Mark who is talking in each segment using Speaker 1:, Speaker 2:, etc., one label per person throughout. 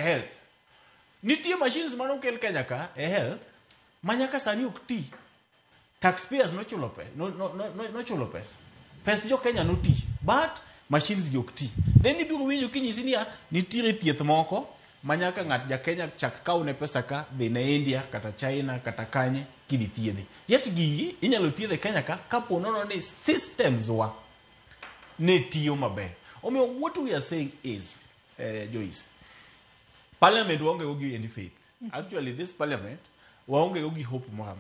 Speaker 1: health. Nitie machines manokel Kenya ka health manyaka sani ok ti. Taxpayers no chulo pesa. Pes jo Kenya no ti. But machines gi ok ti. Then ibiro winjo kinyisi niya nitiere thieth moko manyaka ng'at ja Kenya chak kaune pesa ka dhi na India kata China kata kanye kidhi thiedhi. Yet gigi inyalo thiedhe Kenya ka kapo nono ni systems wa ne tiyo maber. What we are saying is, Joyce, Parliament won't give any faith. Actually, this Parliament won't give hope more.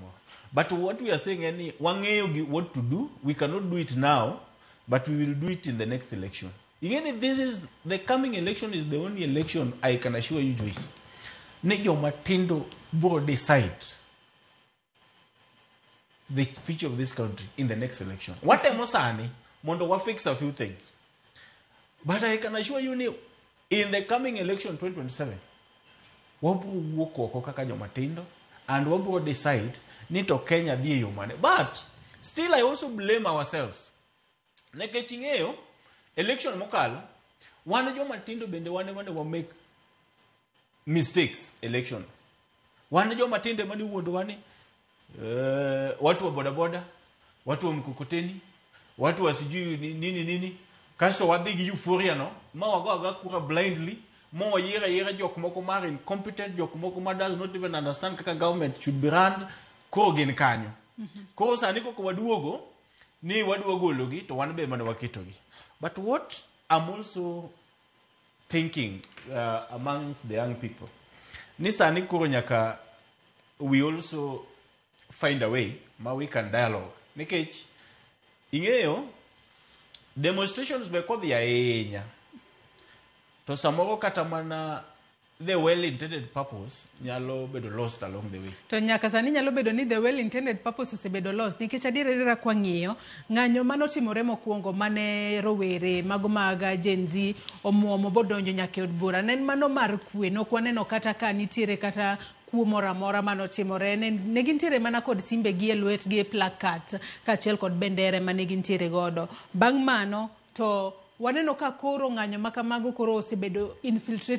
Speaker 1: But what we are saying is, what to do, we cannot do it now, but we will do it in the next election. Again, the coming election is the only election I can assure you, Joyce. Nejo Matindo will decide the future of this country in the next election. What am I saying? Mondo will fix a few things. But I can assure you, in the coming election 2027, wabu woko kaka Matindo, and wabu decide nito Kenya die yomane. But still, I also blame ourselves. Nekechingeo election mokalo, wane jo Matindo bende wane wa make mistakes election. Wane jo Matindo mani wuondo wane watu wa bodaboda, watu wa mkokoteni, watu wa sijui nini. Kasto wadhi gi euphoria no, ma waga kura blindly, ma yera jok moko mar incompetent, jok moko ma does not even understand kaka government should be run, koro gin kanyo. Koro sani koko waduogo, ni waduogo logi, to wan be mana waketogi. But what I'm also thinking amongst the young people, ni sani koro nyaka we also find a way, ma we can dialogue. Nikech, ingeo, demonstrations be kodhi ahinya. To samoro kata mana the well-intended purpose nyalo bedo lost along the way.
Speaker 2: To nyaka sani nyalo bedo ni the well-intended purpose osebedo lost. Nikech adiera kwa ng'iyo, ng'anyo manotimore mokwongo mane rowere mago maga Gen Z omuomo bodonjo nyaka od bura. Nen mano mar kwe, nok waneno kata ka nitiere kata kuo mora mora manotimore. Ne gintiere mana kod simbe gi e lwet gi placards kaachiel kod bendere mane gintiere godo. Bang' mano to waneno ka koro ng'anyo makamago koro osebedo infiltrated